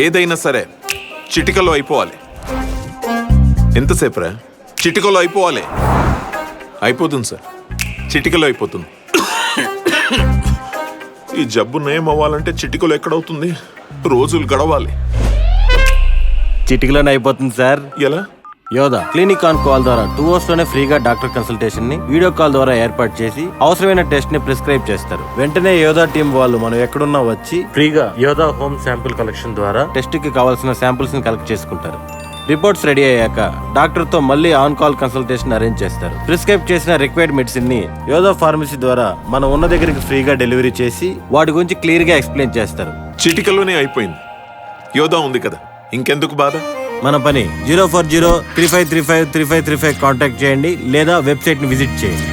ఏదైనా సరే చిటికలో అయిపోవాలి. ఎంతసేపు రా? చిటికలో అయిపోవాలి. అయిపోతుంది సార్, చిటికలో అయిపోతుంది. ఈ జబ్బు నయం అవ్వాలంటే చిటికలో ఎక్కడవుతుంది? రోజులు గడవాలి. చిటికలోనే అయిపోతుంది సార్. ఎలా? యోధా క్లినిక్ ఆన్ కాల్ ద్వారా 2 hours లోనే ఫ్రీగా డాక్టర్ కన్సల్టేషన్ ని వీడియో కాల్ ద్వారా ఏర్పాటు చేసి అవసరమైన టెస్ట్ ని ప్రిస్క్రైబ్ చేస్తారు. వెంటనే యోధా టీం వాళ్ళు మనం ఎక్కడున్నా వచ్చి ఫ్రీగా యోధా హోమ్ శాంపిల్ కలెక్షన్ ద్వారా టెస్ట్ కి కావాల్సిన శాంపిల్స్ ని కలెక్ట్ చేసుకుంటారు. రిపోర్ట్స్ రెడీ అయ్యాక డాక్టర్ తో మళ్ళీ ఆన్ కాల్ కన్సల్టేషన్ అరేంజ్ చేస్తారు. ప్రిస్క్రైబ్ చేసిన రిక్వైర్డ్ మెడిసిన్ ని యోధా ఫార్మసీ ద్వారా మనం ఉన్న దగ్గరికి ఫ్రీగా డెలివరీ చేసి వాటి గురించి క్లియర్ గా ఎక్స్ప్లెయిన్ చేస్తారు. చిటికలోనే అయిపోయింది. యోధా ఉంది కదా, ఇంకెందుకు బాధ? మన పని 04035353535 కాంటాక్ట్ చేయండి లేదా వెబ్సైట్ ని విజిట్ చేయండి.